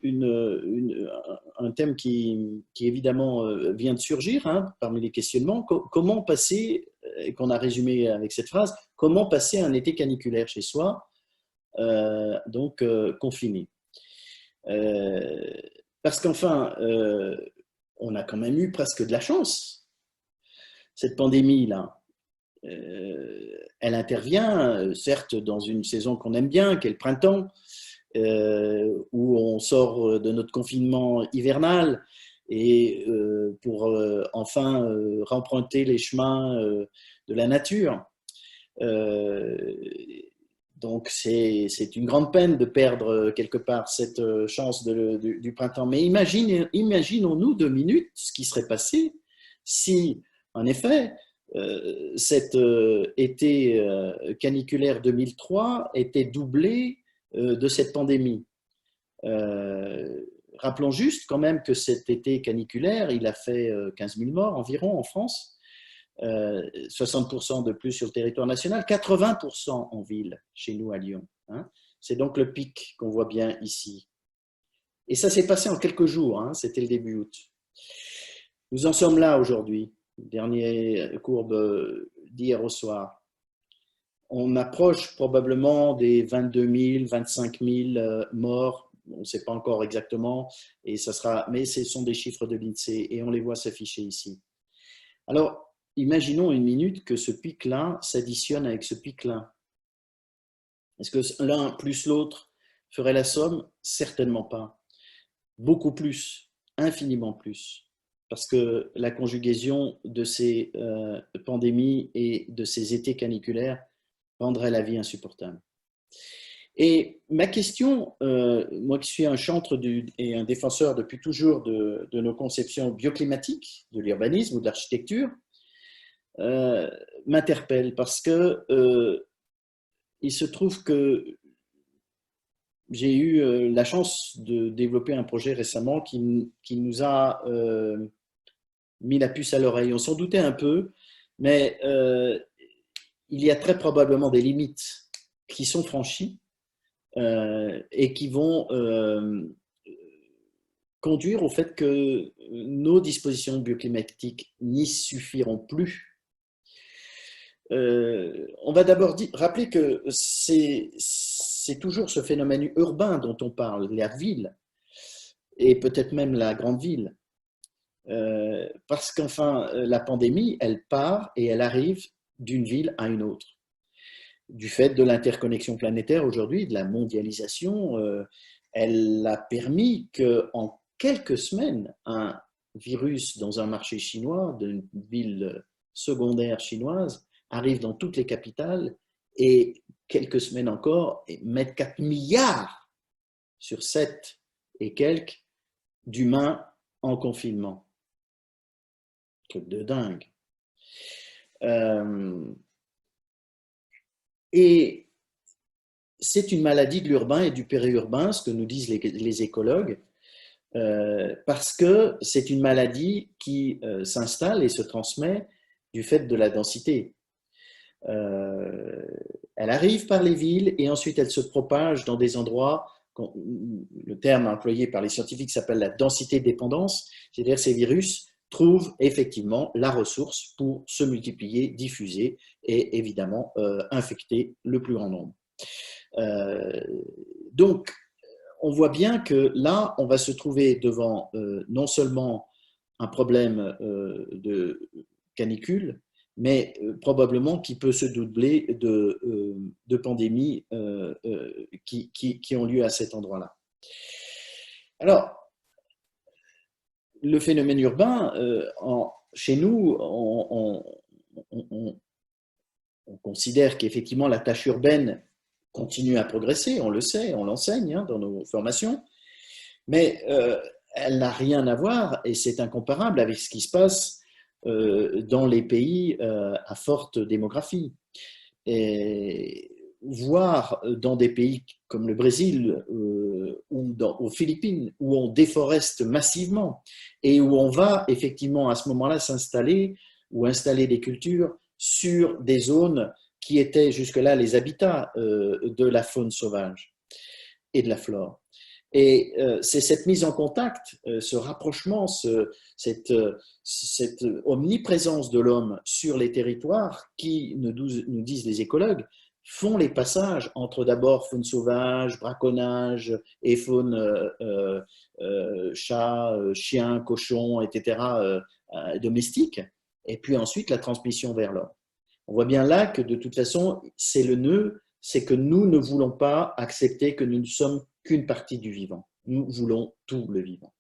un thème qui évidemment vient de surgir hein, parmi les questionnements. Comment passer, et qu'on a résumé avec cette phrase, comment passer un été caniculaire chez soi, confiné. Parce qu'enfin, on a quand même eu presque de la chance. Cette pandémie-là, elle intervient, certes, dans une saison qu'on aime bien, qui est le printemps, où on sort de notre confinement hivernal et pour enfin remprunter les chemins de la nature. Donc c'est une grande peine de perdre quelque part cette chance du printemps. Mais imaginons-nous 2 minutes ce qui serait passé si, en effet, cet été caniculaire 2003 était doublé de cette pandémie. Rappelons juste quand même que cet été caniculaire, il a fait 15 000 morts environ en France, 60% de plus sur le territoire national, 80% en ville, chez nous à Lyon. Hein. C'est donc le pic qu'on voit bien ici. Et ça s'est passé en quelques jours, hein, c'était le début août. Nous en sommes là aujourd'hui, dernière courbe d'hier au soir. On approche probablement des 22 000, 25 000 morts, on ne sait pas encore exactement, mais ce sont des chiffres de l'INSEE et on les voit s'afficher ici. Alors, imaginons une minute que ce pic-là s'additionne avec ce pic-là. Est-ce que l'un plus l'autre ferait la somme? Certainement pas. Beaucoup plus, infiniment plus. Parce que la conjugaison de ces pandémies et de ces étés caniculaires rendrait la vie insupportable. Et ma question, moi qui suis un chantre et un défenseur depuis toujours de nos conceptions bioclimatiques, de l'urbanisme ou de l'architecture, m'interpelle parce que il se trouve que j'ai eu la chance de développer un projet récemment qui nous a mis la puce à l'oreille. On s'en doutait un peu, mais il y a très probablement des limites qui sont franchies et qui vont conduire au fait que nos dispositions bioclimatiques n'y suffiront plus. On va d'abord rappeler que c'est toujours ce phénomène urbain dont on parle, la ville, et peut-être même la grande ville. Parce qu'enfin, la pandémie, elle part et elle arrive d'une ville à une autre. Du fait de l'interconnexion planétaire aujourd'hui, de la mondialisation, elle a permis qu'en quelques semaines, un virus dans un marché chinois, d'une ville secondaire chinoise, arrive dans toutes les capitales et quelques semaines encore, mettent 4 milliards sur 7 et quelques d'humains en confinement. Truc de dingue. Et c'est une maladie de l'urbain et du périurbain, ce que nous disent les écologues, parce que c'est une maladie qui s'installe et se transmet du fait de la densité. Elle arrive par les villes et ensuite elle se propage dans des endroits, le terme employé par les scientifiques s'appelle la densité-dépendance, c'est-à-dire ces virus trouvent effectivement la ressource pour se multiplier, diffuser et évidemment infecter le plus grand nombre. Donc, on voit bien que là, on va se trouver devant non seulement un problème de canicule, mais probablement qui peut se doubler de pandémies qui ont lieu à cet endroit-là. Alors, le phénomène urbain, chez nous, on considère qu'effectivement la tâche urbaine continue à progresser, on le sait, on l'enseigne hein, dans nos formations, mais elle n'a rien à voir, et c'est incomparable avec ce qui se passe dans les pays à forte démographie. Et voir dans des pays comme le Brésil ou aux Philippines, où on déforeste massivement et où on va effectivement à ce moment-là s'installer ou installer des cultures sur des zones qui étaient jusque-là les habitats de la faune sauvage et de la flore. Et c'est cette mise en contact, ce rapprochement, cette omniprésence de l'homme sur les territoires qui, nous disent les écologues, font les passages entre d'abord faune sauvage, braconnage et faune chat, chien, cochon, etc., domestique, et puis ensuite la transmission vers l'homme. On voit bien là que de toute façon, c'est le nœud, c'est que nous ne voulons pas accepter que nous ne sommes qu'une partie du vivant. Nous voulons tout le vivant.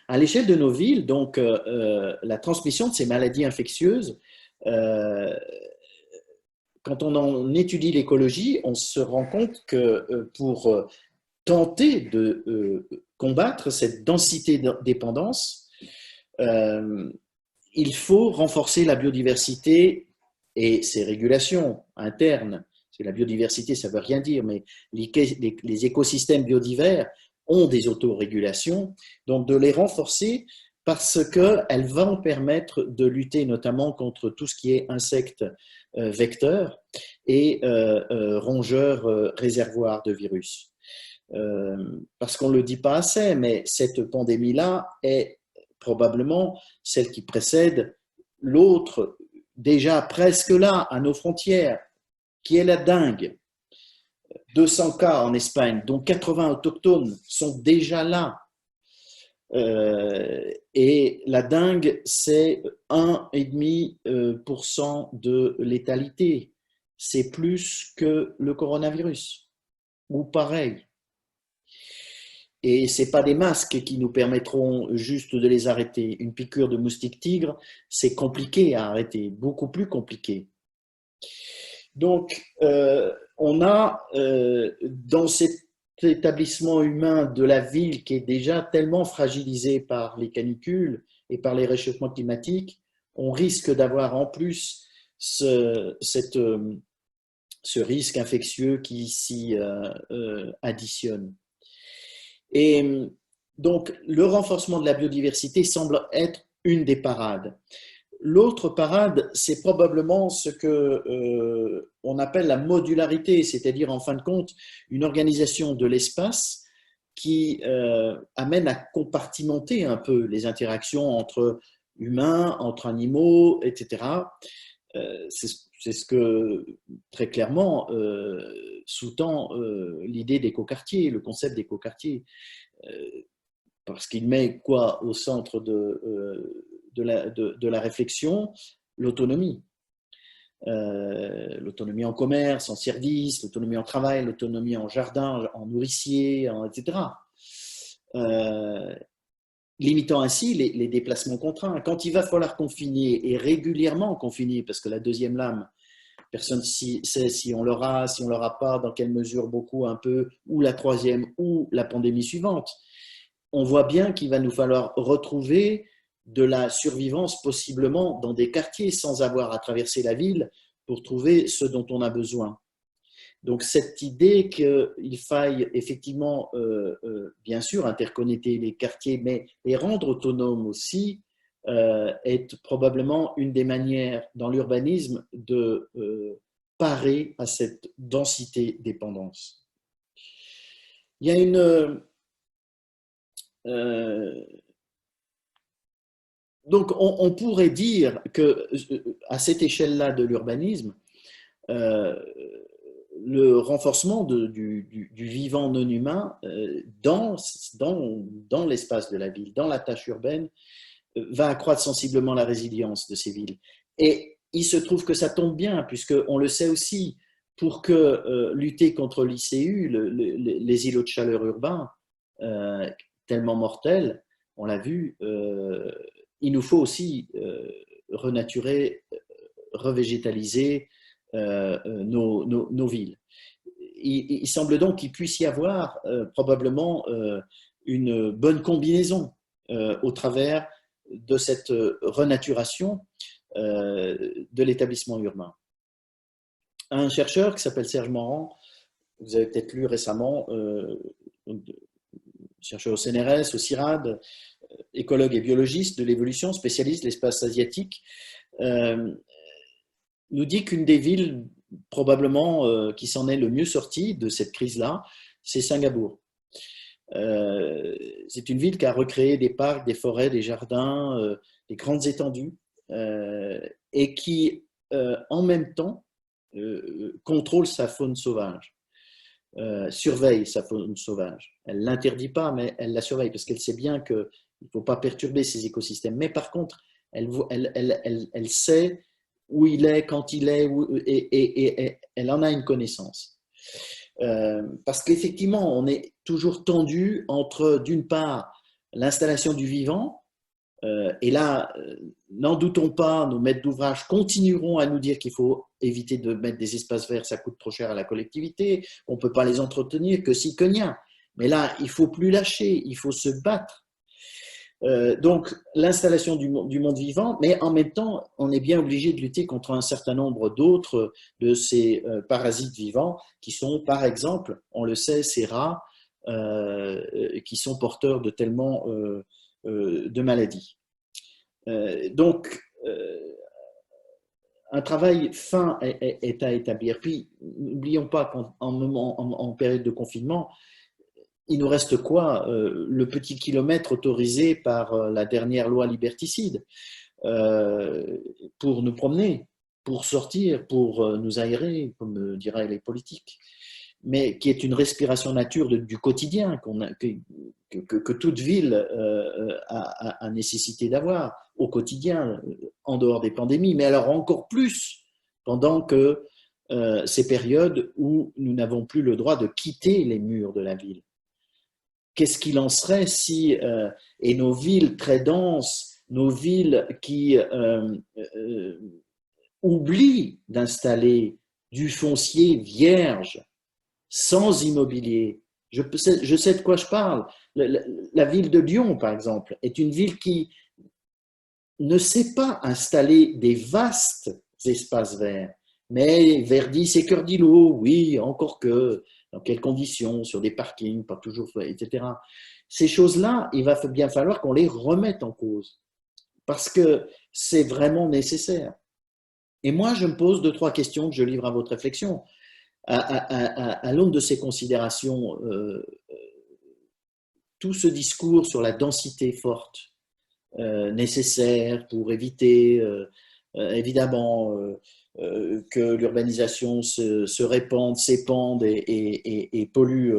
À l'échelle de nos villes, donc, la transmission de ces maladies infectieuses, quand on en étudie l'écologie, on se rend compte que pour tenter de combattre cette densité de dépendance, il faut renforcer la biodiversité et ses régulations internes. Parce que la biodiversité, ça ne veut rien dire, mais les écosystèmes biodivers ont des autorégulations, donc de les renforcer parce qu'elles vont permettre de lutter notamment contre tout ce qui est insectes vecteurs et rongeurs réservoirs de virus. Parce qu'on ne le dit pas assez, mais cette pandémie-là est probablement celle qui précède l'autre, déjà presque là, à nos frontières, qui est la dengue. 200 cas en Espagne, dont 80 autochtones sont déjà là. Et la dengue, c'est 1,5% de létalité. C'est plus que le coronavirus, ou pareil. Et ce n'est pas des masques qui nous permettront juste de les arrêter. Une piqûre de moustique tigre, c'est compliqué à arrêter, beaucoup plus compliqué. Donc, on a dans cet établissement humain de la ville qui est déjà tellement fragilisé par les canicules et par les réchauffements climatiques, on risque d'avoir en plus ce risque infectieux qui s'y additionne. Et donc, le renforcement de la biodiversité semble être une des parades. L'autre parade, c'est probablement ce qu'on appelle la modularité, c'est-à-dire en fin de compte une organisation de l'espace qui amène à compartimenter un peu les interactions entre humains, entre animaux, etc. C'est ce que très clairement sous-tend l'idée d'écoquartier, le concept d'écoquartier, parce qu'il met quoi au centre de la réflexion? L'autonomie. L'autonomie en commerce, en service, l'autonomie en travail, l'autonomie en jardin, en nourricier, etc. Limitant ainsi les déplacements contraints. Quand il va falloir confiner, et régulièrement confiner, parce que la deuxième lame, personne ne sait si on l'aura, si on ne l'aura pas, dans quelle mesure, beaucoup, un peu, ou la troisième, ou la pandémie suivante, on voit bien qu'il va nous falloir retrouver de la survivance possiblement dans des quartiers sans avoir à traverser la ville pour trouver ce dont on a besoin. Donc cette idée qu'il faille effectivement, bien sûr, interconnecter les quartiers, mais les rendre autonomes aussi, est probablement une des manières dans l'urbanisme de parer à cette densité dépendance. Il y a une... donc on pourrait dire qu'à cette échelle-là de l'urbanisme, le renforcement du vivant non humain dans l'espace de la ville, dans la tâche urbaine, va accroître sensiblement la résilience de ces villes. Et il se trouve que ça tombe bien, puisqu'on le sait aussi, pour lutter contre l'ICU, les îlots de chaleur urbains, tellement mortels, on l'a vu, il nous faut aussi renaturer, revégétaliser nos villes. Il semble donc qu'il puisse y avoir probablement une bonne combinaison au travers de cette renaturation de l'établissement urbain. Un chercheur qui s'appelle Serge Morand, vous avez peut-être lu récemment, chercheur au CNRS, au CIRAD, écologue et biologiste de l'évolution, spécialiste de l'espace asiatique, nous dit qu'une des villes probablement qui s'en est le mieux sortie de cette crise-là, c'est Singapour. C'est une ville qui a recréé des parcs, des forêts, des jardins, des grandes étendues, et qui, en même temps, contrôle sa faune sauvage, surveille sa faune sauvage. Elle ne l'interdit pas, mais elle la surveille, parce qu'elle sait bien qu'il ne faut pas perturber ces écosystèmes. Mais par contre, elle sait où il est, quand il est, et elle en a une connaissance. Parce qu'effectivement, on est toujours tendu entre, d'une part, l'installation du vivant, et là, n'en doutons pas, nos maîtres d'ouvrage continueront à nous dire qu'il faut éviter de mettre des espaces verts, ça coûte trop cher à la collectivité, on ne peut pas les entretenir, que si, que nia. Mais là, il ne faut plus lâcher, il faut se battre. Donc, l'installation du monde vivant, mais en même temps, on est bien obligé de lutter contre un certain nombre d'autres de ces parasites vivants qui sont, par exemple, on le sait, ces rats qui sont porteurs de tellement de maladies. Donc, un travail fin est à établir. Puis, n'oublions pas qu'en période de confinement, il nous reste quoi? Le petit kilomètre autorisé par la dernière loi liberticide pour nous promener, pour sortir, pour nous aérer, comme diraient les politiques, mais qui est une respiration nature du quotidien que toute ville a nécessité d'avoir au quotidien, en dehors des pandémies, mais alors encore plus pendant que ces périodes où nous n'avons plus le droit de quitter les murs de la ville. Qu'est-ce qu'il en serait si, et nos villes très denses, nos villes qui oublient d'installer du foncier vierge, sans immobilier. Je sais de quoi je parle. La ville de Lyon, par exemple, est une ville qui ne sait pas installer des vastes espaces verts, mais verdit ses cœurs d'îlots, oui, encore que, dans quelles conditions, sur des parkings, pas toujours, etc. Ces choses-là, il va bien falloir qu'on les remette en cause, parce que c'est vraiment nécessaire. Et moi, je me pose 2-3 questions que je livre à votre réflexion. À l'aune de ces considérations, tout ce discours sur la densité forte nécessaire pour éviter évidemment que l'urbanisation se répande, s'épande et pollue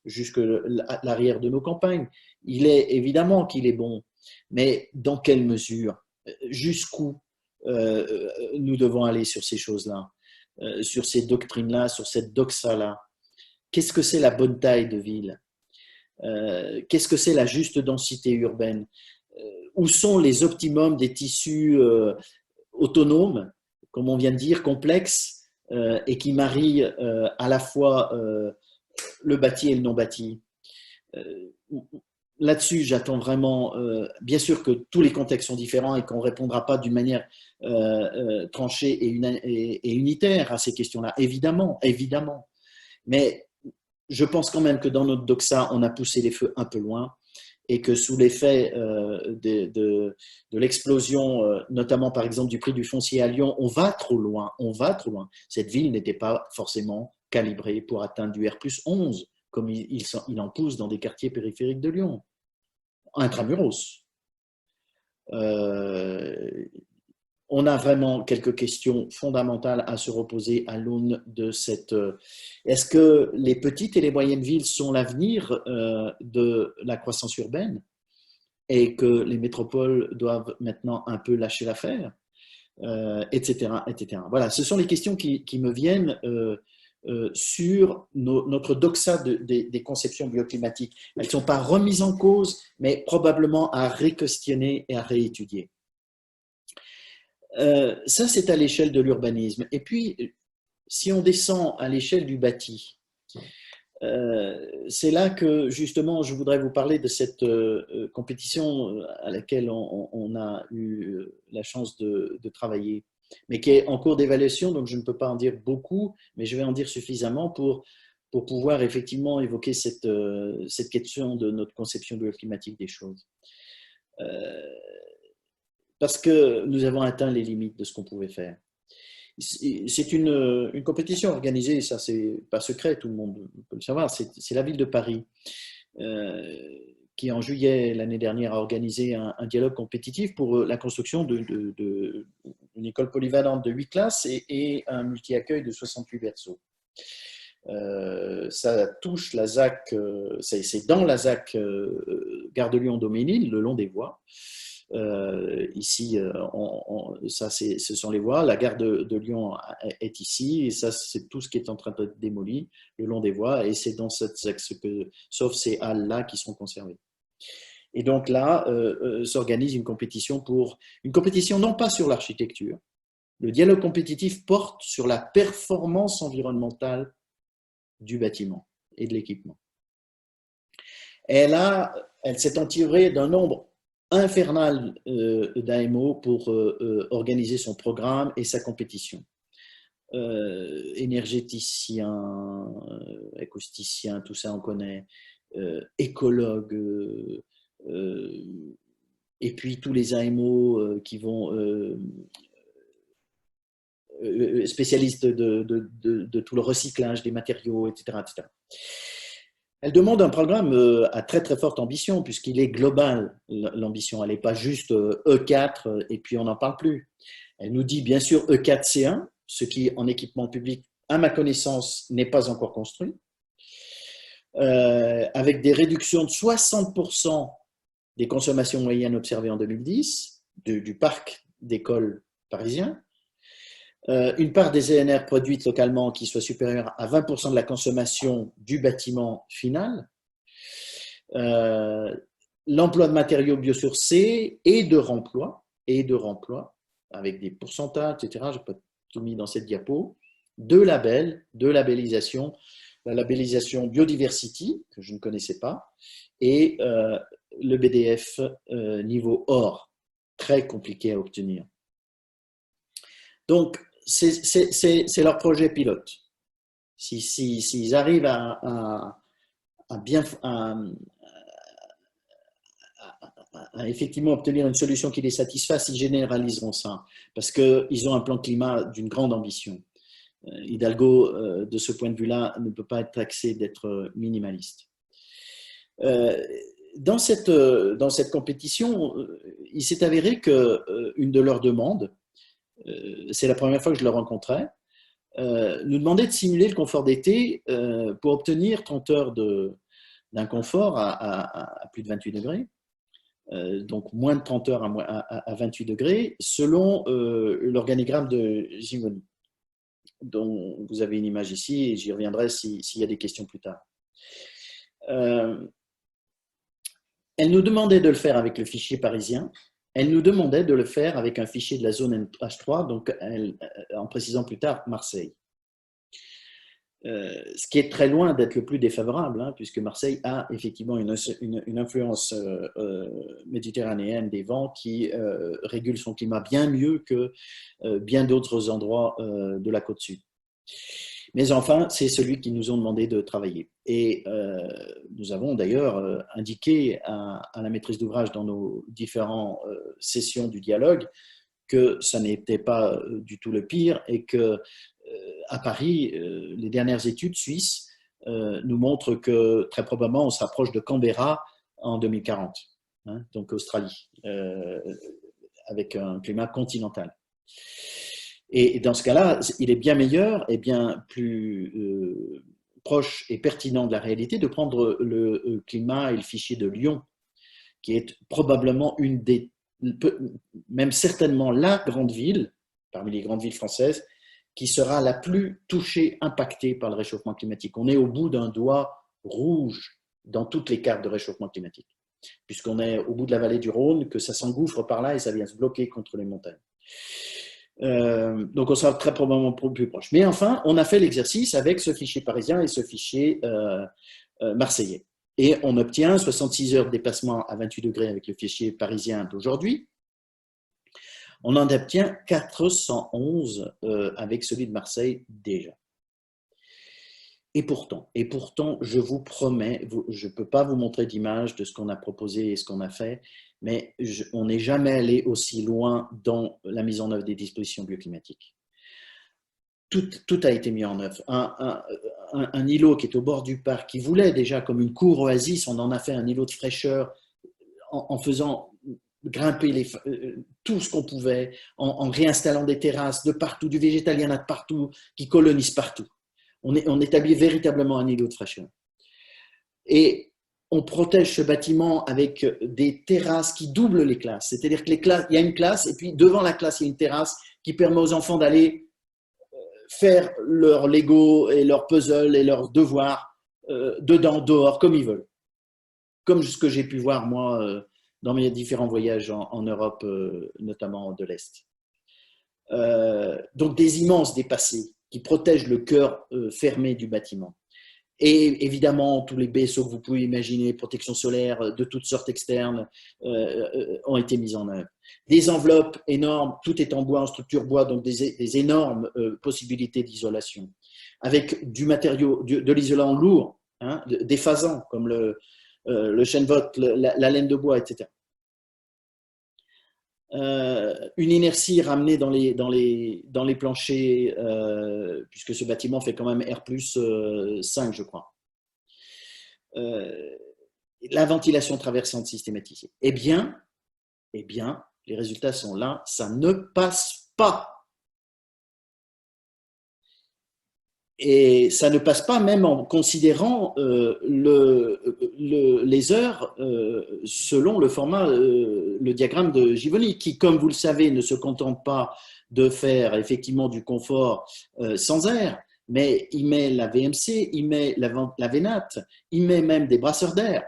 jusque l'arrière de nos campagnes. Il est évidemment qu'il est bon, mais dans quelle mesure? Jusqu'où nous devons aller sur ces choses-là, sur ces doctrines-là, sur cette doxa-là? Qu'est-ce que c'est la bonne taille de ville? Qu'est-ce que c'est la juste densité urbaine? Où sont les optimums des tissus autonomes, comme on vient de dire, complexes, et qui marient à la fois le bâti et le non bâti? Là-dessus, j'attends vraiment, bien sûr que tous les contextes sont différents et qu'on ne répondra pas d'une manière tranchée et unitaire à ces questions-là, évidemment, évidemment. Mais je pense quand même que dans notre doxa, on a poussé les feux un peu loin et que sous l'effet de l'explosion, notamment par exemple du prix du foncier à Lyon, on va trop loin, on va trop loin. Cette ville n'était pas forcément calibrée pour atteindre du R+11, comme il en pousse dans des quartiers périphériques de Lyon, intramuros. On a vraiment quelques questions fondamentales à se reposer à l'aune de cette… Est-ce que les petites et les moyennes villes sont l'avenir de la croissance urbaine et que les métropoles doivent maintenant un peu lâcher l'affaire, etc., etc. Voilà, ce sont les questions qui me viennent sur notre doxa des conceptions bioclimatiques. Elles ne sont pas remises en cause, mais probablement à réquestionner et à réétudier. Ça, c'est à l'échelle de l'urbanisme. Et puis, si on descend à l'échelle du bâti, c'est là que, justement, je voudrais vous parler de cette compétition à laquelle on a eu la chance de travailler, mais qui est en cours d'évaluation, donc je ne peux pas en dire beaucoup, mais je vais en dire suffisamment pour pouvoir effectivement évoquer cette question de notre conception bioclimatique des choses. Parce que nous avons atteint les limites de ce qu'on pouvait faire. C'est une compétition organisée, ça c'est pas secret, tout le monde peut le savoir, c'est la ville de Paris qui en juillet l'année dernière a organisé un dialogue compétitif pour la construction d'une école polyvalente de 8 classes et un multi-accueil de 68 berceaux. Ça touche la ZAC, c'est dans la ZAC Gare de Lyon-Daumesnil, le long des voies. Ici, ce sont les voies. La gare de Lyon est ici, et ça, c'est tout ce qui est en train d'être démoli le long des voies, et c'est dans cette ZAC, sauf ces halles-là qui sont conservées. Et donc là, s'organise une compétition non pas sur l'architecture. Le dialogue compétitif porte sur la performance environnementale du bâtiment et de l'équipement. Elle s'est entourée d'un nombre infernal d'AMO pour organiser son programme et sa compétition. Énergéticiens, acousticiens, tout ça on connaît, écologues, et puis tous les AMO qui vont spécialistes de tout le recyclage des matériaux, etc., etc. Elle demande un programme à très très forte ambition, puisqu'il est global, l'ambition. Elle n'est pas juste E4 et puis on n'en parle plus. Elle nous dit bien sûr E4C1, ce qui en équipement public, à ma connaissance, n'est pas encore construit, avec des réductions de 60% des consommations moyennes observées en 2010 du parc d'écoles parisien. Une part des ENR produites localement qui soit supérieure à 20% de la consommation du bâtiment final, l'emploi de matériaux biosourcés et de remploi, avec des pourcentages, etc. Je n'ai pas tout mis dans cette diapo, de labellisation, la labellisation Biodiversity, que je ne connaissais pas, et le BDF niveau or, très compliqué à obtenir. Donc, c'est leur projet pilote. S'ils arrivent à effectivement obtenir une solution qui les satisfasse, ils généraliseront ça, parce qu'ils ont un plan climat d'une grande ambition. Hidalgo, de ce point de vue-là, ne peut pas être taxé d'être minimaliste. Dans cette compétition, il s'est avéré qu'une de leurs demandes, c'est la première fois que je le rencontrais, nous demandait de simuler le confort d'été pour obtenir 30 heures d'un confort à plus de 28 degrés, donc moins de 30 heures à 28 degrés, selon l'organigramme de Gimoni, dont vous avez une image ici, et j'y reviendrai s'il y a des questions plus tard. Elle nous demandait de le faire avec le fichier parisien. Elle nous demandait de le faire avec un fichier de la zone H3, donc en précisant plus tard Marseille. Ce qui est très loin d'être le plus défavorable, hein, puisque Marseille a effectivement une influence méditerranéenne des vents qui régule son climat bien mieux que bien d'autres endroits de la côte sud. Mais enfin, c'est celui qui nous ont demandé de travailler. Et nous avons d'ailleurs indiqué à la maîtrise d'ouvrage dans nos différentes sessions du dialogue que ça n'était pas du tout le pire et que à Paris, les dernières études suisses nous montrent que très probablement on s'approche de Canberra en 2040, hein, donc Australie, avec un climat continental. Et dans ce cas-là, il est bien meilleur et bien plus proche et pertinent de la réalité de prendre le climat et le fichier de Lyon, qui est probablement même certainement la grande ville, parmi les grandes villes françaises, qui sera la plus touchée, impactée par le réchauffement climatique. On est au bout d'un doigt rouge dans toutes les cartes de réchauffement climatique, puisqu'on est au bout de la vallée du Rhône, que ça s'engouffre par là et ça vient se bloquer contre les montagnes. Donc on sera très probablement plus proche. Mais enfin, on a fait l'exercice avec ce fichier parisien et ce fichier marseillais. Et on obtient 66 heures de dépassement à 28 degrés avec le fichier parisien d'aujourd'hui. On en obtient 411 avec celui de Marseille déjà. Et pourtant, je vous promets, je ne peux pas vous montrer d'image de ce qu'on a proposé et ce qu'on a fait, mais on n'est jamais allé aussi loin dans la mise en œuvre des dispositions bioclimatiques. tout a été mis en œuvre. Un îlot qui est au bord du parc, qui voulait déjà comme une cour oasis, on en a fait un îlot de fraîcheur en faisant grimper tout ce qu'on pouvait, en réinstallant des terrasses de partout, du végétal, il y en a de partout, qui colonisent partout. On établit véritablement un îlot de fraîcheur. Et on protège ce bâtiment avec des terrasses qui doublent les classes. C'est-à-dire qu'il y a une classe, et puis devant la classe, il y a une terrasse qui permet aux enfants d'aller faire leur Lego et leur puzzle et leurs devoirs dedans, dehors, comme ils veulent. Comme ce que j'ai pu voir, moi, dans mes différents voyages en Europe, notamment de l'Est. Donc des immenses dépassés qui protègent le cœur fermé du bâtiment. Et évidemment, tous les BSO que vous pouvez imaginer, protection solaire de toutes sortes externes, ont été mises en œuvre. Des enveloppes énormes, tout est en bois, en structure bois, donc des énormes possibilités d'isolation. Avec du matériau, de l'isolant lourd, hein, déphasant, comme le chêne-vote, la laine de bois, etc. Une inertie ramenée dans les planchers, puisque ce bâtiment fait quand même R+5, je crois. La ventilation traversante systématisée. Eh bien, les résultats sont là, ça ne passe pas. Et ça ne passe pas même en considérant les heures selon le format, le diagramme de Givoni, qui, comme vous le savez, ne se contente pas de faire effectivement du confort sans air, mais il met la VMC, il met la VNAT, il met même des brasseurs d'air.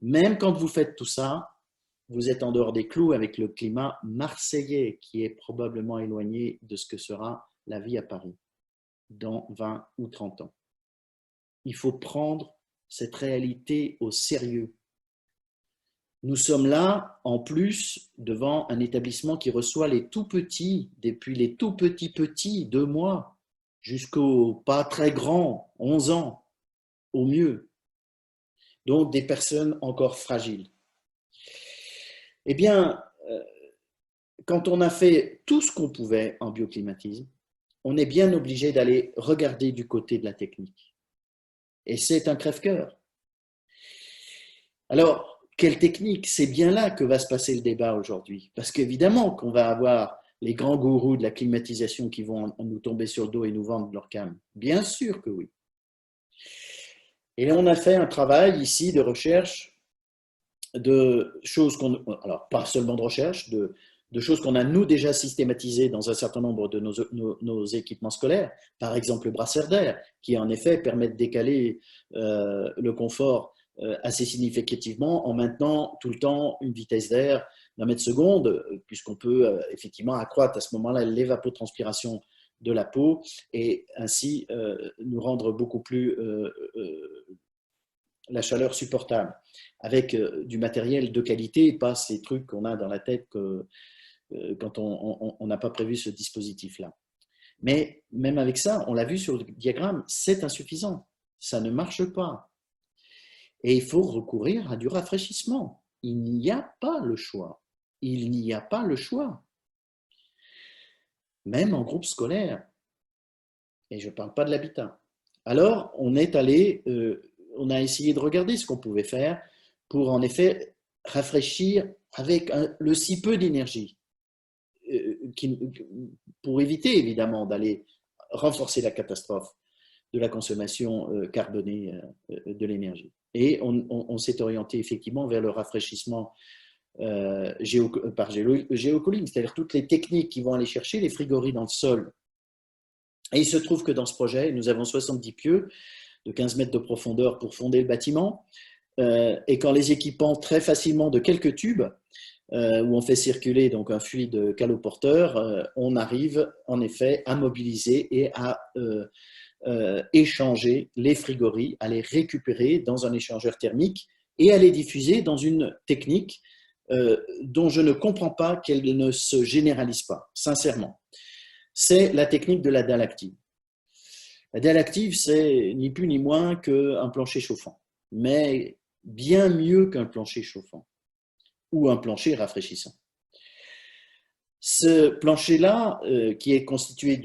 Même quand vous faites tout ça, vous êtes en dehors des clous avec le climat marseillais, qui est probablement éloigné de ce que sera la vie à Paris dans 20 ou 30 ans. Il faut prendre cette réalité au sérieux. Nous sommes là, en plus, devant un établissement qui reçoit les tout petits, depuis les tout petits, 2 mois, jusqu'aux pas très grands, 11 ans, au mieux. Donc, des personnes encore fragiles. Eh bien, quand on a fait tout ce qu'on pouvait en bioclimatisme, on est bien obligé d'aller regarder du côté de la technique. Et c'est un crève-cœur. Alors, quelle technique? C'est bien là que va se passer le débat aujourd'hui. Parce qu'évidemment qu'on va avoir les grands gourous de la climatisation qui vont nous tomber sur le dos et nous vendre leur cam. Bien sûr que oui. Et on a fait un travail ici de recherche de choses alors pas seulement de recherche, de choses qu'on a nous déjà systématisées dans un certain nombre de nos équipements scolaires, par exemple le brasseur d'air, qui en effet permet de décaler le confort assez significativement en maintenant tout le temps une vitesse d'air d'un mètre seconde, puisqu'on peut effectivement accroître à ce moment-là l'évapotranspiration de la peau et ainsi nous rendre beaucoup plus la chaleur supportable, avec du matériel de qualité, pas ces trucs qu'on a dans la tête quand on n'a pas prévu ce dispositif-là. Mais même avec ça, on l'a vu sur le diagramme, c'est insuffisant, ça ne marche pas. Et il faut recourir à du rafraîchissement. Il n'y a pas le choix. Il n'y a pas le choix. Même en groupe scolaire. Et je ne parle pas de l'habitat. Alors, on est allé, on a essayé de regarder ce qu'on pouvait faire pour en effet rafraîchir avec le si peu d'énergie, pour éviter évidemment d'aller renforcer la catastrophe de la consommation carbonée de l'énergie. Et on s'est orienté effectivement vers le rafraîchissement par géocooling, c'est-à-dire toutes les techniques qui vont aller chercher les frigories dans le sol. Et il se trouve que dans ce projet, nous avons 70 pieux de 15 mètres de profondeur pour fonder le bâtiment. Et qu'en les équipant très facilement de quelques tubes, où on fait circuler donc un fluide caloporteur, on arrive en effet à mobiliser et à échanger les frigories, à les récupérer dans un échangeur thermique et à les diffuser dans une technique dont je ne comprends pas qu'elle ne se généralise pas, sincèrement. C'est la technique de la dalle active. La dalle active, c'est ni plus ni moins qu'un plancher chauffant, mais bien mieux qu'un plancher chauffant ou un plancher rafraîchissant. Ce plancher-là, qui est constitué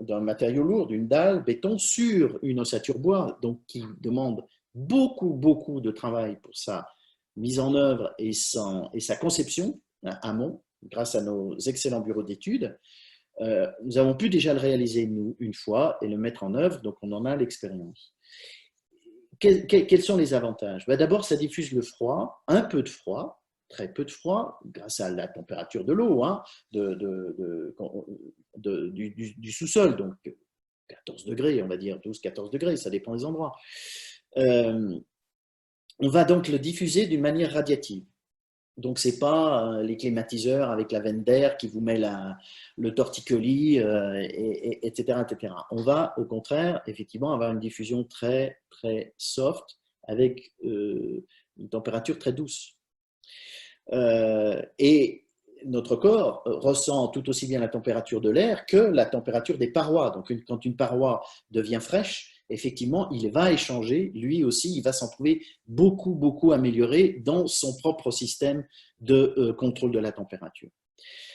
d'un matériau lourd, d'une dalle, béton, sur une ossature bois, donc qui demande beaucoup de travail pour sa mise en œuvre et sa conception amont, grâce à nos excellents bureaux d'études, nous avons pu déjà le réaliser nous une fois et le mettre en œuvre, donc on en a l'expérience. Quels sont les avantages? D'abord, ça diffuse le froid, un peu de froid, très peu de froid, grâce à la température de l'eau, hein, du sous-sol, donc 14 degrés, on va dire 12-14 degrés, ça dépend des endroits. On va donc le diffuser d'une manière radiative. Donc, ce n'est pas les climatiseurs avec la veine d'air qui vous met le torticolis, etc., etc. On va, au contraire, effectivement, avoir une diffusion très soft avec une température très douce. Et notre corps ressent tout aussi bien la température de l'air que la température des parois. Donc, quand une paroi devient fraîche, effectivement, il va échanger, lui aussi, il va s'en trouver beaucoup amélioré dans son propre système de contrôle de la température.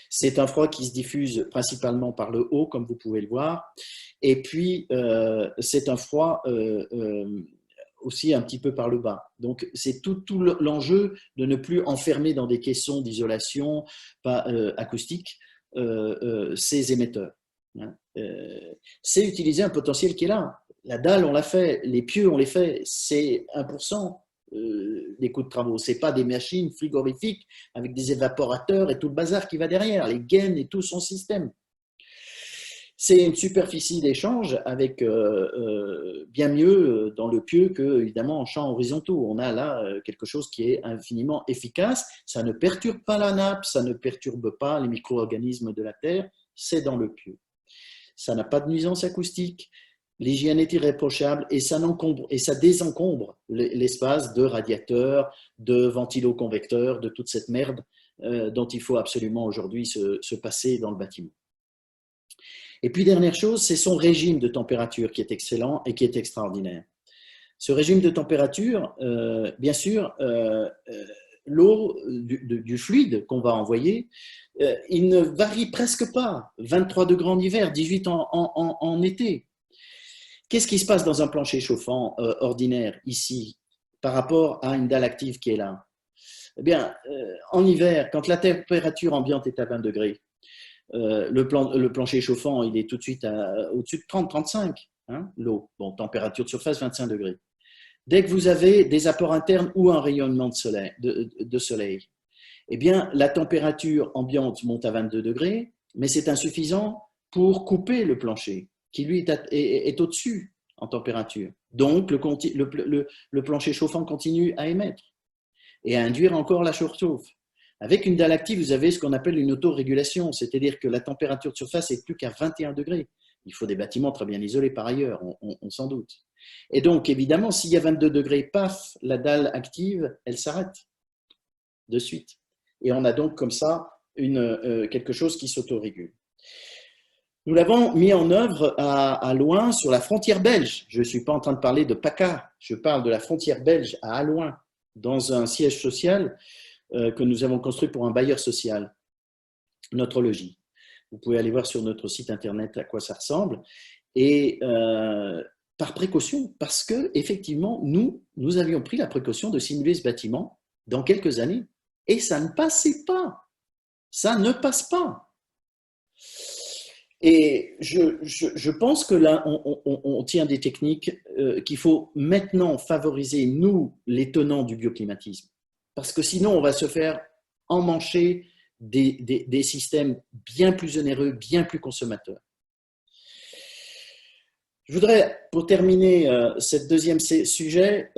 C'est un froid qui se diffuse principalement par le haut, comme vous pouvez le voir, et puis c'est un froid aussi un petit peu par le bas. Donc, c'est tout l'enjeu de ne plus enfermer dans des caissons d'isolation acoustique ces émetteurs. C'est utiliser un potentiel qui est là. La dalle, on l'a fait, les pieux, on les fait, c'est 1% des coûts de travaux. Ce n'est pas des machines frigorifiques avec des évaporateurs et tout le bazar qui va derrière, les gaines et tout son système. C'est une superficie d'échange avec bien mieux dans le pieu que, évidemment, en champs horizontaux. On a là quelque chose qui est infiniment efficace. Ça ne perturbe pas la nappe, ça ne perturbe pas les micro-organismes de la terre, c'est dans le pieu. Ça n'a pas de nuisance acoustique. L'hygiène est irréprochable et ça désencombre l'espace de radiateurs, de ventiloconvecteurs, de toute cette merde dont il faut absolument aujourd'hui se passer dans le bâtiment. Et puis, dernière chose, c'est son régime de température qui est excellent et qui est extraordinaire. Ce régime de température, bien sûr, l'eau du fluide qu'on va envoyer, il ne varie presque pas. 23 degrés en hiver, 18 en été. Qu'est-ce qui se passe dans un plancher chauffant ordinaire ici par rapport à une dalle active qui est là? Eh bien, en hiver, quand la température ambiante est à 20 degrés, le plancher chauffant, il est tout de suite au-dessus de 30-35, hein, l'eau. Bon, température de surface, 25 degrés. Dès que vous avez des apports internes ou un rayonnement de soleil, eh bien, la température ambiante monte à 22 degrés, mais c'est insuffisant pour couper le plancher, qui lui est au-dessus en température. Donc, le plancher chauffant continue à émettre et à induire encore la surchauffe. Avec une dalle active, vous avez ce qu'on appelle une autorégulation, c'est-à-dire que la température de surface est plus qu'à 21 degrés. Il faut des bâtiments très bien isolés par ailleurs, on s'en doute. Et donc, évidemment, s'il y a 22 degrés, paf, la dalle active, elle s'arrête de suite. Et on a donc comme ça quelque chose qui s'autorégule. Nous l'avons mis en œuvre à Loing, sur la frontière belge. Je ne suis pas en train de parler de PACA, je parle de la frontière belge à Alouin, dans un siège social que nous avons construit pour un bailleur social, notre logis. Vous pouvez aller voir sur notre site internet à quoi ça ressemble. Et par précaution, parce que effectivement, nous avions pris la précaution de simuler ce bâtiment dans quelques années. Et ça ne passait pas. Ça ne passe pas. Et je pense que là, on tient des techniques qu'il faut maintenant favoriser, nous, les tenants du bioclimatisme. Parce que sinon, on va se faire emmancher des systèmes bien plus onéreux, bien plus consommateurs. Je voudrais, pour terminer ce deuxième sujet,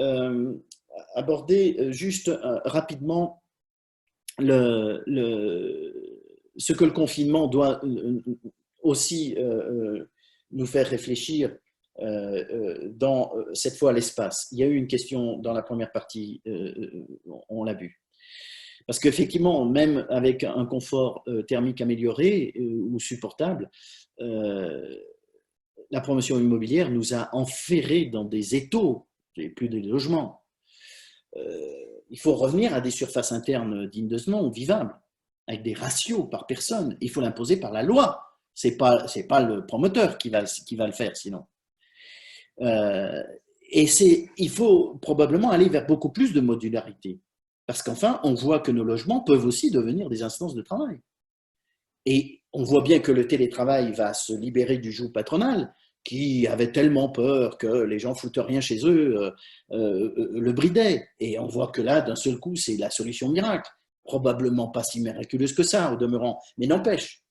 aborder juste rapidement ce que le confinement doit aussi nous faire réfléchir dans, cette fois, l'espace. Il y a eu une question dans la première partie, on l'a vu. Parce qu'effectivement, même avec un confort thermique amélioré ou supportable, la promotion immobilière nous a enferrés dans des étaux, et plus des logements. Il faut revenir à des surfaces internes dignes de ce nom, vivables. avec des ratios par personne. Il faut l'imposer par la loi. C'est pas le promoteur qui va le faire sinon. Et il faut probablement aller vers beaucoup plus de modularité. Parce qu'enfin, on voit que nos logements peuvent aussi devenir des instances de travail. Et on voit bien que le télétravail va se libérer du joug patronal, qui avait tellement peur que les gens foutent rien chez eux, le bridait. Et on voit que là, d'un seul coup, c'est la solution miracle. Probablement pas si miraculeuse que ça, au demeurant, mais n'empêche.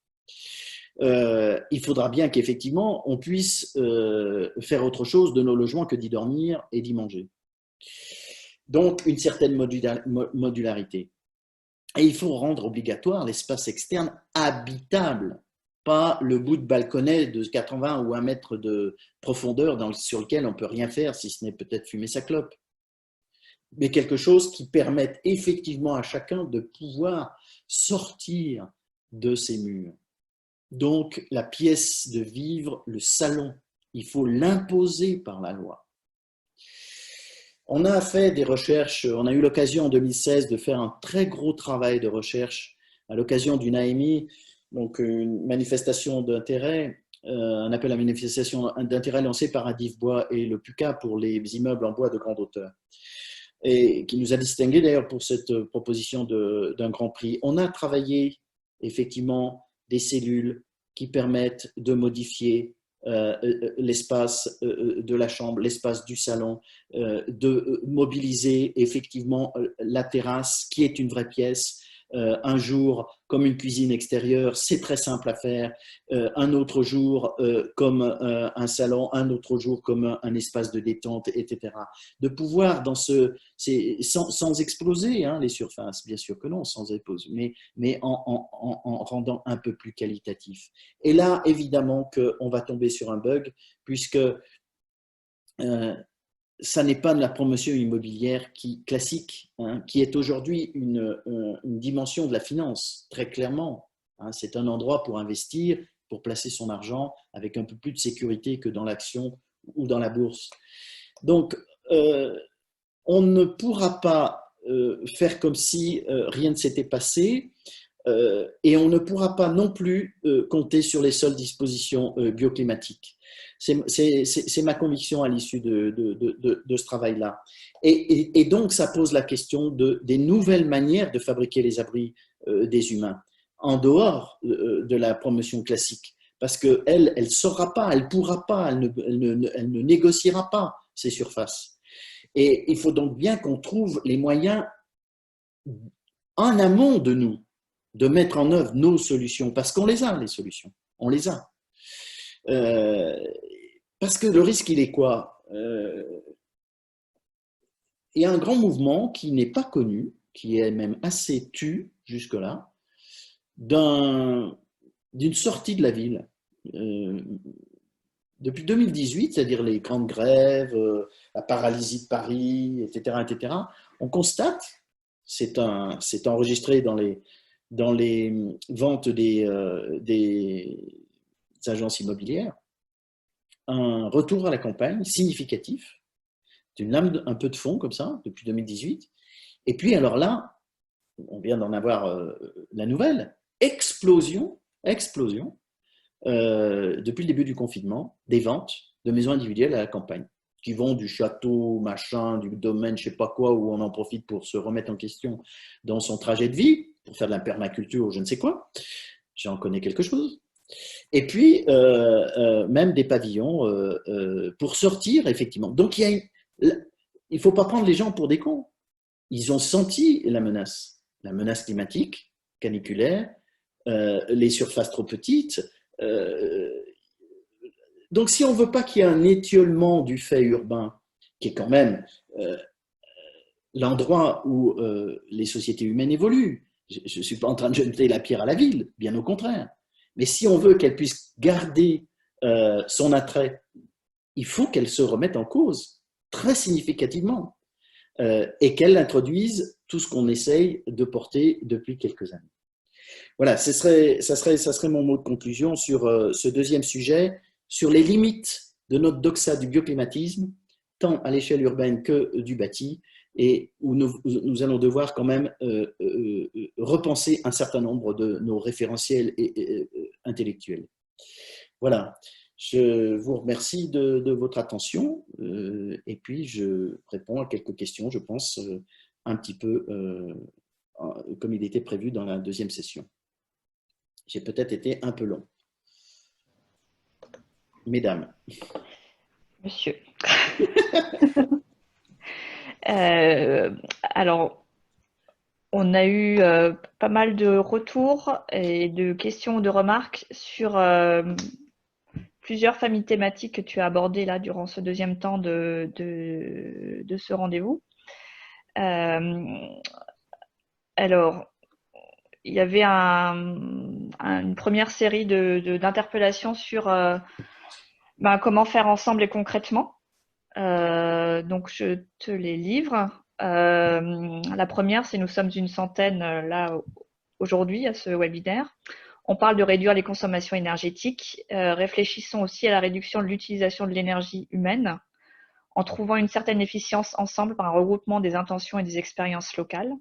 Il faudra bien qu'effectivement, on puisse faire autre chose de nos logements que d'y dormir et d'y manger. Donc, une certaine modularité. Et il faut rendre obligatoire l'espace externe habitable, pas le bout de balconnet de 80 ou 1 mètre de profondeur sur lequel on ne peut rien faire, si ce n'est peut-être fumer sa clope. Mais quelque chose qui permette effectivement à chacun de pouvoir sortir de ses murs. Donc, la pièce de vivre, le salon, il faut l'imposer par la loi. On a fait des recherches, on a eu l'occasion en 2016 de faire un très gros travail de recherche à l'occasion d'une AMI, donc une manifestation d'intérêt, un appel à manifestation d'intérêt lancé par Adif Bois et le PUCA pour les immeubles en bois de grande hauteur, et qui nous a distingués d'ailleurs pour cette proposition d'un grand prix. On a travaillé effectivement des cellules qui permettent de modifier l'espace de la chambre, l'espace du salon, de mobiliser effectivement la terrasse qui est une vraie pièce, un jour comme une cuisine extérieure, c'est très simple à faire, un autre jour comme un salon, un autre jour comme un espace de détente, etc. De pouvoir, sans exploser les surfaces, bien sûr que non, sans exploser, mais en rendant un peu plus qualitatif. Et là, évidemment qu'on va tomber sur un bug, puisque ça n'est pas de la promotion immobilière classique, qui est aujourd'hui une dimension de la finance, très clairement. C'est un endroit pour investir, pour placer son argent avec un peu plus de sécurité que dans l'action ou dans la bourse. Donc, on ne pourra pas faire comme si rien ne s'était passé, et on ne pourra pas non plus compter sur les seules dispositions bioclimatiques. C'est ma conviction à l'issue de ce travail-là. Et donc, ça pose la question des nouvelles manières de fabriquer les abris des humains, en dehors de la promotion classique. Parce qu'elle ne saura pas, elle ne pourra pas, elle ne négociera pas ces surfaces. Et il faut donc bien qu'on trouve les moyens en amont de nous, de mettre en œuvre nos solutions, parce qu'on les a, les solutions, on les a. Parce que le risque, il est quoi? Il y a un grand mouvement qui n'est pas connu, qui est même assez tu jusque-là, d'une sortie de la ville. Depuis 2018, c'est-à-dire les grandes grèves, la paralysie de Paris, etc., on constate, c'est enregistré dans les ventes des agences immobilières, un retour à la campagne significatif, d'une lame un peu de fond comme ça, depuis 2018. Et puis alors là, on vient d'en avoir la nouvelle, explosion, depuis le début du confinement, des ventes de maisons individuelles à la campagne, qui vont du château, machin, du domaine, je ne sais pas quoi, où on en profite pour se remettre en question dans son trajet de vie, pour faire de la permaculture ou je ne sais quoi. J'en connais quelque chose. Et puis, même des pavillons pour sortir, effectivement. Donc, il ne faut pas prendre les gens pour des cons. Ils ont senti la menace climatique, caniculaire, les surfaces trop petites. Donc, si on ne veut pas qu'il y ait un étiolement du fait urbain, qui est quand même l'endroit où les sociétés humaines évoluent, je ne suis pas en train de jeter la pierre à la ville, bien au contraire. Mais si on veut qu'elle puisse garder son attrait, il faut qu'elle se remette en cause très significativement et qu'elle introduise tout ce qu'on essaye de porter depuis quelques années. Voilà, ça serait mon mot de conclusion sur ce deuxième sujet, sur les limites de notre doxa du bioclimatisme, tant à l'échelle urbaine que du bâti, et où nous allons devoir quand même repenser un certain nombre de nos référentiels intellectuels. Voilà, je vous remercie de votre attention et puis je réponds à quelques questions, je pense, un petit peu comme il était prévu dans la deuxième session. J'ai peut-être été un peu long. Mesdames. Monsieur. Alors, on a eu pas mal de retours et de questions, de remarques sur plusieurs familles thématiques que tu as abordées là durant ce deuxième temps de ce rendez-vous. Alors, il y avait une première série d'interpellations sur comment faire ensemble et concrètement. Donc, je te les livre. La première, c'est nous sommes une centaine là aujourd'hui à ce webinaire. On parle de réduire les consommations énergétiques. Réfléchissons aussi à la réduction de l'utilisation de l'énergie humaine en trouvant une certaine efficience ensemble par un regroupement des intentions et des expériences locales.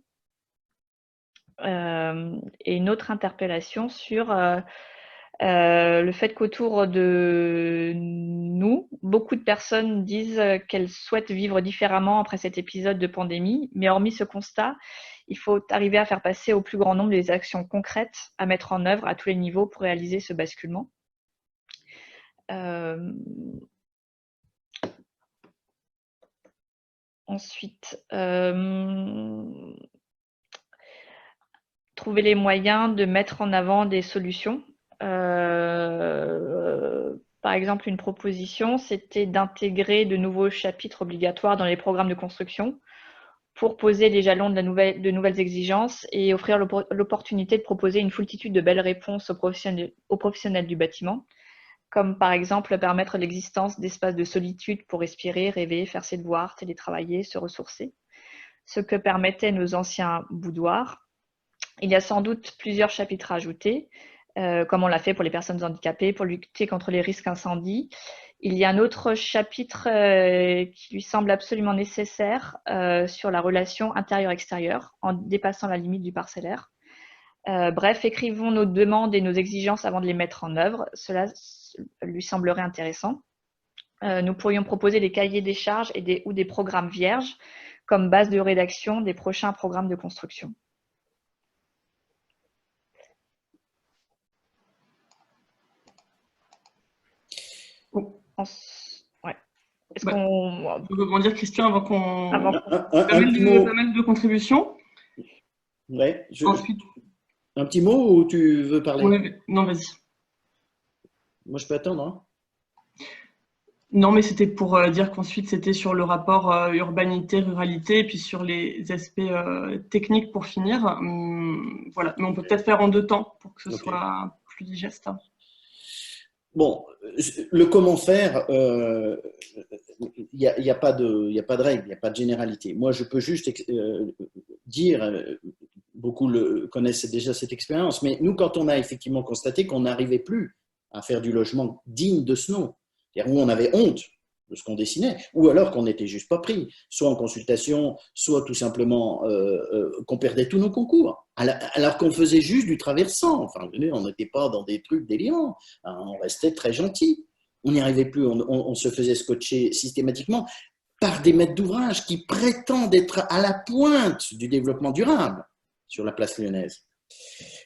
Et une autre interpellation sur le fait qu'autour de nous, beaucoup de personnes disent qu'elles souhaitent vivre différemment après cet épisode de pandémie, mais hormis ce constat, il faut arriver à faire passer au plus grand nombre des actions concrètes à mettre en œuvre à tous les niveaux pour réaliser ce basculement. Ensuite, trouver les moyens de mettre en avant des solutions. Par exemple, une proposition, c'était d'intégrer de nouveaux chapitres obligatoires dans les programmes de construction pour poser les jalons de nouvelles exigences et offrir l'opportunité de proposer une foultitude de belles réponses aux professionnels du bâtiment, comme par exemple permettre l'existence d'espaces de solitude pour respirer, rêver, faire ses devoirs, télétravailler, se ressourcer, ce que permettaient nos anciens boudoirs. Il y a sans doute plusieurs chapitres à ajouter, comme on l'a fait pour les personnes handicapées, pour lutter contre les risques incendies. Il y a un autre chapitre qui lui semble absolument nécessaire sur la relation intérieure-extérieure, en dépassant la limite du parcellaire. Bref, écrivons nos demandes et nos exigences avant de les mettre en œuvre. Cela lui semblerait intéressant. Nous pourrions proposer des cahiers des charges ou des programmes vierges comme base de rédaction des prochains programmes de construction. Ouais. Est-ce qu'on... Je peux rebondir, Christian, avant qu'on... Un petit mot. Pas mal de contributions. Ouais, Ensuite... Un petit mot ou tu veux parler? Ouais, non, vas-y. Moi, je peux attendre. Hein. Non, mais c'était pour dire qu'ensuite, c'était sur le rapport urbanité-ruralité et puis sur les aspects techniques pour finir. Voilà, mais on peut peut-être faire en deux temps pour que ce soit plus digeste. Bon, le comment faire, il n'y a pas de règle, il n'y a pas de généralité. Moi, je peux juste dire, beaucoup connaissent déjà cette expérience, mais nous, quand on a effectivement constaté qu'on n'arrivait plus à faire du logement digne de ce nom, c'est-à-dire où on avait honte de ce qu'on dessinait, ou alors qu'on n'était juste pas pris, soit en consultation, soit tout simplement qu'on perdait tous nos concours, alors qu'on faisait juste du traversant. Enfin, on n'était pas dans des trucs délirants, on restait très gentil. On n'y arrivait plus, on se faisait scotcher systématiquement par des maîtres d'ouvrage qui prétendent être à la pointe du développement durable sur la place lyonnaise.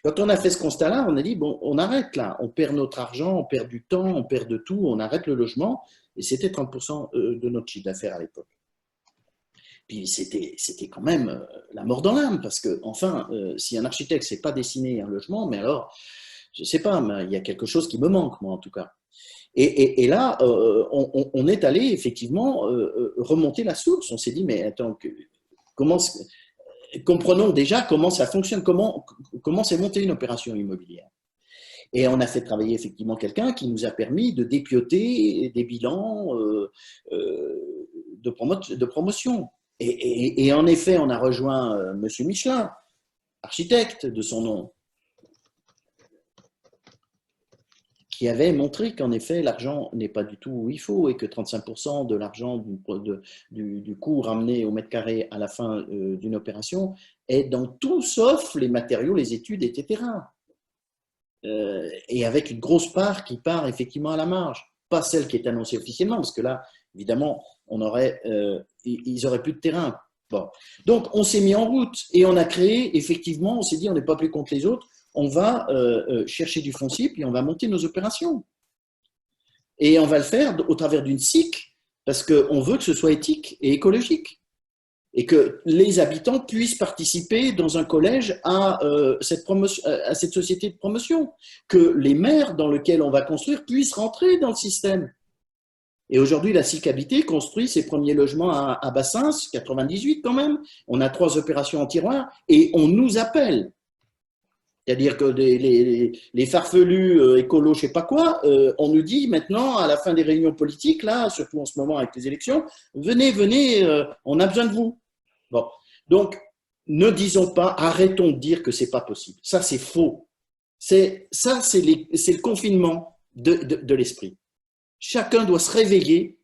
Quand on a fait ce constat-là, on a dit, bon, on arrête là, on perd notre argent, on perd du temps, on perd de tout, on arrête le logement, et c'était 30% de notre chiffre d'affaires à l'époque. Puis c'était quand même la mort dans l'âme, parce que, enfin, si un architecte ne sait pas dessiner un logement, mais alors, je ne sais pas, mais il y a quelque chose qui me manque, moi en tout cas. Et là, on est allé effectivement remonter la source. On s'est dit, mais attends, comprenons déjà comment ça fonctionne, comment s'est montée une opération immobilière. Et on a fait travailler effectivement quelqu'un qui nous a permis de dépioter des bilans de promotion. Et en effet, on a rejoint Monsieur Michelin, architecte de son nom, qui avait montré qu'en effet, l'argent n'est pas du tout où il faut et que 35% de l'argent du coût ramené au mètre carré à la fin d'une opération est dans tout sauf les matériaux, les études, etc. Et avec une grosse part qui part effectivement à la marge. Pas celle qui est annoncée officiellement, parce que là, évidemment, ils auraient plus de terrain. Bon. Donc, on s'est mis en route et on a créé, effectivement, on s'est dit, on n'est pas plus contre les autres, on va chercher du foncier, puis on va monter nos opérations. Et on va le faire au travers d'une SIC, parce qu'on veut que ce soit éthique et écologique. Et que les habitants puissent participer dans un collège à cette société de promotion. Que les maires dans lesquels on va construire puissent rentrer dans le système. Et aujourd'hui, la SIC Habité construit ses premiers logements à Bassins, 98 quand même. On a 3 opérations en tiroir et on nous appelle. C'est-à-dire que les farfelus écolos, je ne sais pas quoi, on nous dit maintenant, à la fin des réunions politiques, là, surtout en ce moment avec les élections, venez, on a besoin de vous. Bon. Donc, ne disons pas, arrêtons de dire que ce n'est pas possible. Ça, c'est faux. C'est le confinement de l'esprit. Chacun doit se réveiller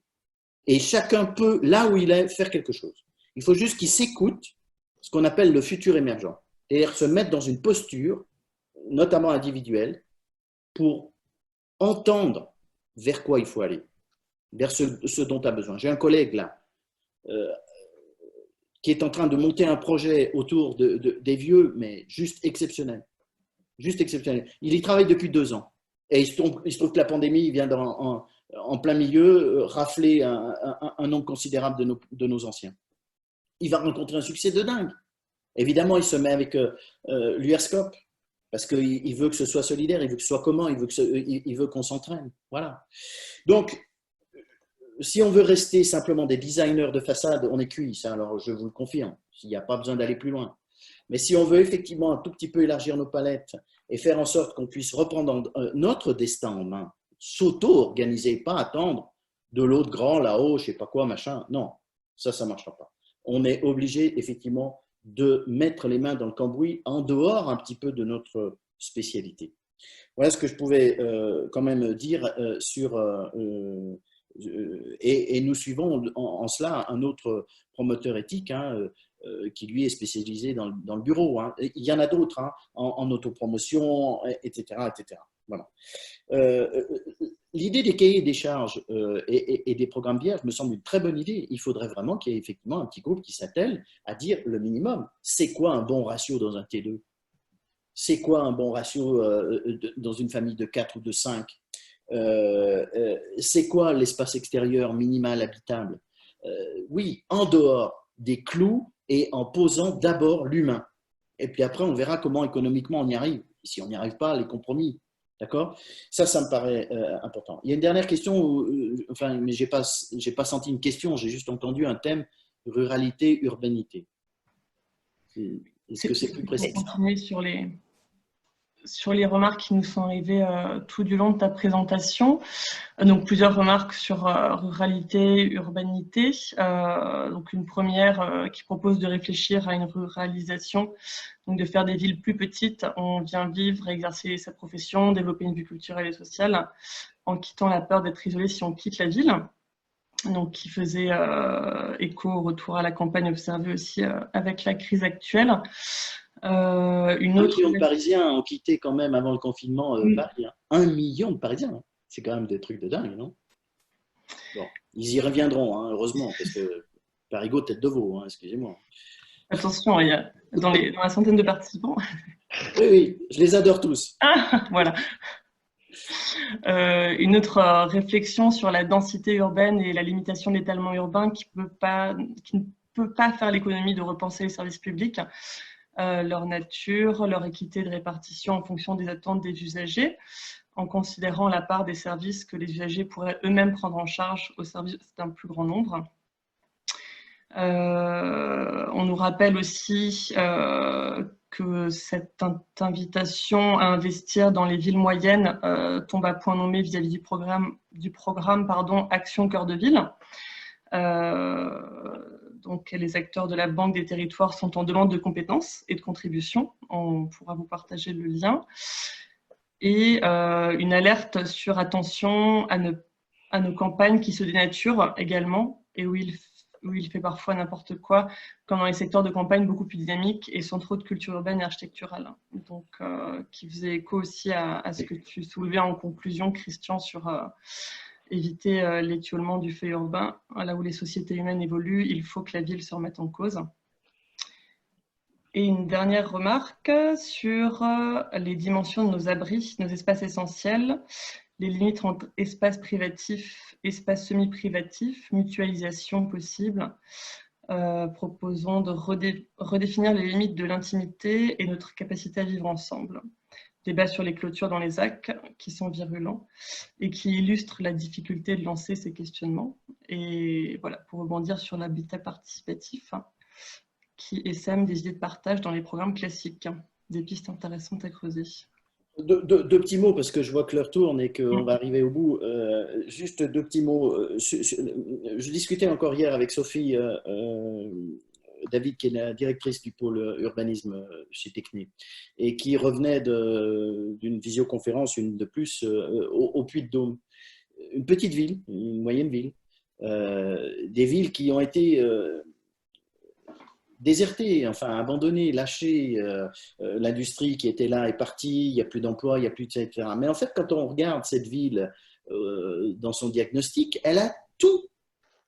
et chacun peut, là où il est, faire quelque chose. Il faut juste qu'il s'écoute, ce qu'on appelle le futur émergent. C'est-à-dire se mettre dans une posture, notamment individuelle, pour entendre vers quoi il faut aller, vers ce dont tu as besoin. J'ai un collègue là, qui est en train de monter un projet autour des vieux, mais juste exceptionnel. Juste exceptionnel. Il y travaille depuis 2 ans. Et il se trouve que la pandémie vient en plein milieu rafler un nombre considérable de nos anciens. Il va rencontrer un succès de dingue. Évidemment, il se met avec l'URSCOP, parce qu'il veut que ce soit solidaire, il veut que ce soit commun, il veut qu'on s'entraîne. Voilà. Donc, si on veut rester simplement des designers de façade, on est cuit, ça, alors je vous le confirme, il n'y a pas besoin d'aller plus loin. Mais si on veut effectivement un tout petit peu élargir nos palettes et faire en sorte qu'on puisse reprendre notre destin en main, s'auto-organiser, pas attendre de l'autre grand là-haut, je ne sais pas quoi, machin, non, ça ne marchera pas. On est obligé effectivement de mettre les mains dans le cambouis en dehors un petit peu de notre spécialité. Voilà ce que je pouvais quand même dire sur... et nous suivons en cela un autre promoteur éthique qui lui est spécialisé dans le bureau. Il y en a d'autres en autopromotion, etc. etc. Voilà. L'idée des cahiers des charges et des programmes vierges me semble une très bonne idée. Il faudrait vraiment qu'il y ait effectivement un petit groupe qui s'attelle à dire le minimum. C'est quoi un bon ratio dans un T2? C'est quoi un bon ratio dans une famille de 4 ou de 5? C'est quoi l'espace extérieur minimal habitable? Oui, en dehors des clous et en posant d'abord l'humain. Et puis après, on verra comment économiquement on y arrive. Si on n'y arrive pas, les compromis. D'accord? Ça me paraît important. Il y a une dernière question, mais je n'ai pas senti une question, j'ai juste entendu un thème ruralité, urbanité. Est-ce que c'est plus précis? Continuer sur les remarques qui nous sont arrivées tout du long de ta présentation. Donc, plusieurs remarques sur ruralité, urbanité. Donc, une première qui propose de réfléchir à une ruralisation, donc de faire des villes plus petites. On vient vivre, exercer sa profession, développer une vie culturelle et sociale en quittant la peur d'être isolé si on quitte la ville. Donc, qui faisait écho au retour à la campagne observé aussi avec la crise actuelle. Une autre... 1 million de Parisiens ont quitté quand même avant le confinement Paris. 1 million de Parisiens. C'est quand même des trucs de dingue, non? Bon, ils y reviendront, heureusement, parce que Parigot, tête de veau, excusez-moi. Attention, il y a dans la centaine de participants. Oui, je les adore tous. Ah, voilà. Une autre réflexion sur la densité urbaine et la limitation de l'étalement urbain qui ne peut pas faire l'économie de repenser les services publics. Leur nature, leur équité de répartition en fonction des attentes des usagers, en considérant la part des services que les usagers pourraient eux-mêmes prendre en charge au service d'un plus grand nombre. On nous rappelle aussi que cette invitation à investir dans les villes moyennes tombe à point nommé vis-à-vis du programme Action Cœur de Ville. Donc, les acteurs de la Banque des territoires sont en demande de compétences et de contributions. On pourra vous partager le lien. et une alerte sur attention à nos campagnes qui se dénaturent également et où il fait parfois n'importe quoi, comme dans les secteurs de campagne beaucoup plus dynamiques et sans trop de culture urbaine et architecturale. Donc, qui faisait écho aussi à ce que tu soulevais en conclusion, Christian, sur éviter l'étiolement du fait urbain. Là où les sociétés humaines évoluent, il faut que la ville se remette en cause. Et une dernière remarque sur les dimensions de nos abris, nos espaces essentiels, les limites entre espaces privatifs, espaces semi-privatifs, mutualisation possible. Proposons de redéfinir les limites de l'intimité et notre capacité à vivre ensemble. Débat sur les clôtures dans les ZAC qui sont virulents et qui illustrent la difficulté de lancer ces questionnements. Et voilà, pour rebondir sur l'habitat participatif, qui essaime des idées de partage dans les programmes classiques. Des pistes intéressantes à creuser. Deux petits mots, parce que je vois que l'heure tourne et qu'on va arriver au bout. Juste deux petits mots. Je discutais encore hier avec Sophie David, qui est la directrice du pôle urbanisme chez Techni, et qui revenait d'une visioconférence, une de plus, au Puy-de-Dôme. Une petite ville, une moyenne ville. Des villes qui ont été déserté, enfin abandonné, lâché, l'industrie qui était là est partie, il n'y a plus d'emplois, il n'y a plus de ça, etc. Mais en fait, quand on regarde cette ville dans son diagnostic, elle a tout,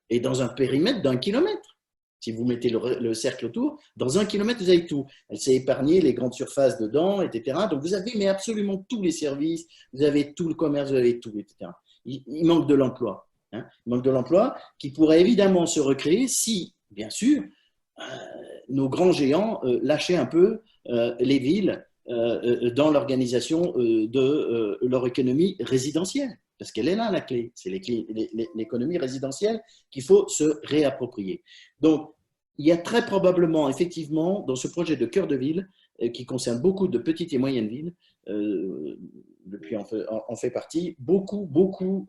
et dans un périmètre d'1 kilomètre. Si vous mettez le cercle autour, dans 1 kilomètre, vous avez tout. Elle s'est épargnée les grandes surfaces dedans, etc. Donc vous avez mais absolument tous les services, vous avez tout le commerce, vous avez tout, etc. Il manque de l'emploi. Hein. Il manque de l'emploi qui pourrait évidemment se recréer si, bien sûr, nos grands géants lâchaient un peu les villes dans l'organisation de leur économie résidentielle. Parce qu'elle est là, la clé. C'est l'économie résidentielle qu'il faut se réapproprier. Donc, il y a très probablement, effectivement, dans ce projet de cœur de ville, qui concerne beaucoup de petites et moyennes villes, depuis en fait partie, beaucoup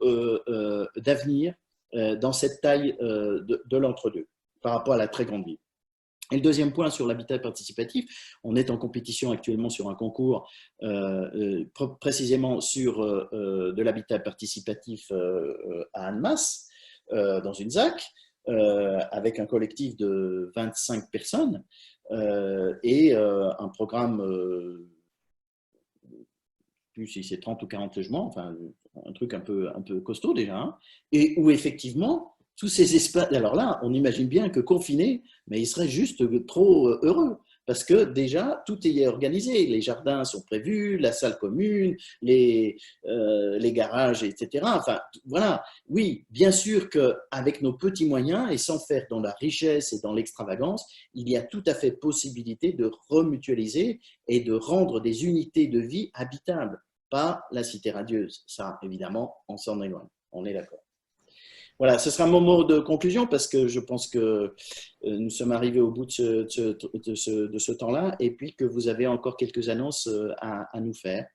d'avenir dans cette taille de l'entre-deux par rapport à la très grande ville. Et le deuxième point sur l'habitat participatif, on est en compétition actuellement sur un concours précisément sur de l'habitat participatif à Annemasse, dans une ZAC, avec un collectif de 25 personnes et un programme, plus si c'est 30 ou 40 logements, enfin un truc un peu costaud déjà, hein, et où effectivement, tous ces espaces, alors là, on imagine bien que confinés, mais ils seraient juste trop heureux, parce que déjà, tout est organisé. Les jardins sont prévus, la salle commune, les garages, etc. Enfin, voilà. Oui, bien sûr qu'avec nos petits moyens, et sans faire dans la richesse et dans l'extravagance, il y a tout à fait possibilité de remutualiser et de rendre des unités de vie habitables, pas la cité radieuse. Ça, évidemment, on s'en éloigne. On est d'accord. Voilà, ce sera mon mot de conclusion parce que je pense que nous sommes arrivés au bout de ce temps-là et puis que vous avez encore quelques annonces à nous faire.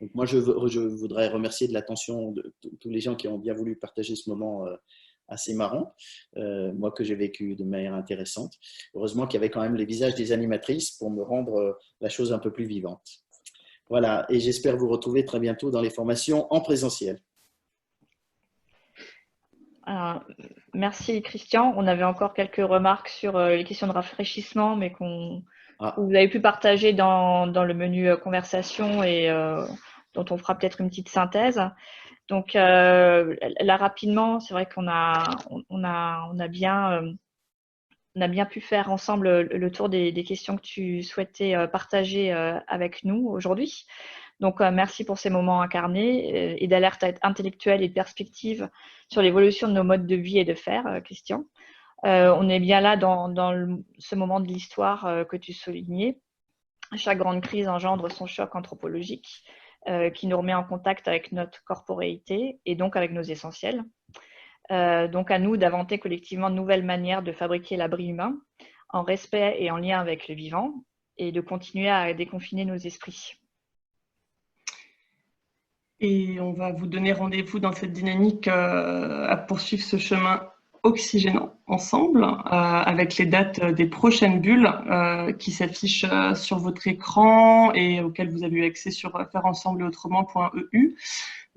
Donc moi, je voudrais remercier de l'attention de tous les gens qui ont bien voulu partager ce moment assez marrant, moi que j'ai vécu de manière intéressante. Heureusement qu'il y avait quand même les visages des animatrices pour me rendre la chose un peu plus vivante. Voilà, et j'espère vous retrouver très bientôt dans les formations en présentiel. Merci Christian. On avait encore quelques remarques sur les questions de rafraîchissement, mais vous avez pu partager dans le menu conversation et dont on fera peut-être une petite synthèse. Donc là rapidement, c'est vrai qu'on a bien pu faire ensemble le tour des questions que tu souhaitais partager avec nous aujourd'hui. Donc, merci pour ces moments incarnés et d'alerte intellectuelle et de perspective sur l'évolution de nos modes de vie et de faire, Christian. On est bien là dans ce moment de l'histoire que tu soulignais. Chaque grande crise engendre son choc anthropologique qui nous remet en contact avec notre corporéité et donc avec nos essentiels. Donc, à nous d'inventer collectivement de nouvelles manières de fabriquer l'abri humain en respect et en lien avec le vivant et de continuer à déconfiner nos esprits. Et on va vous donner rendez-vous dans cette dynamique à poursuivre ce chemin oxygénant ensemble, avec les dates des prochaines bulles qui s'affichent sur votre écran et auxquelles vous avez eu accès sur faireensembleautrement.eu.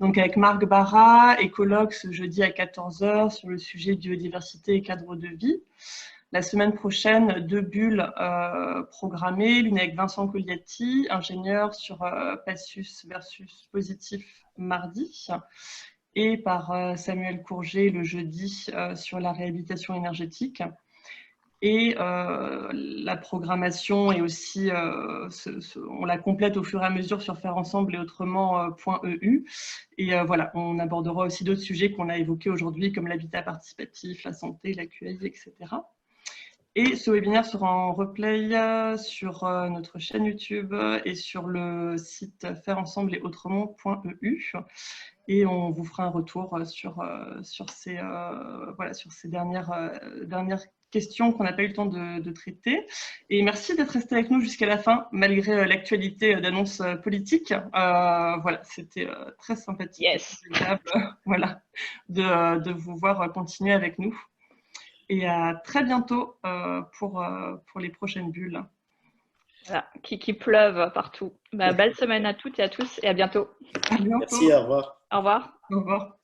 Donc avec Marc Barra, écologue, ce jeudi à 14 h sur le sujet biodiversité et cadre de vie. La semaine prochaine, 2 bulles programmées, l'une avec Vincent Cogliatti, ingénieur sur Passus versus Positif mardi, et par Samuel Courget le jeudi sur la réhabilitation énergétique. Et la programmation est aussi, on la complète au fur et à mesure sur faireensembleet autrement.eu. Et voilà, on abordera aussi d'autres sujets qu'on a évoqués aujourd'hui, comme l'habitat participatif, la santé, la QI, etc. Et ce webinaire sera en replay sur notre chaîne YouTube et sur le site faireensembleetautrement.eu. Et on vous fera un retour sur ces dernières questions qu'on n'a pas eu le temps de traiter. Et merci d'être resté avec nous jusqu'à la fin, malgré l'actualité d'annonces politiques. Voilà, c'était très sympathique, voilà, de vous voir continuer avec nous. Et à très bientôt pour les prochaines bulles. Voilà, qui pleuvent partout. Belle semaine à toutes et à tous et à bientôt. À bientôt. Merci, au revoir. Au revoir. Au revoir.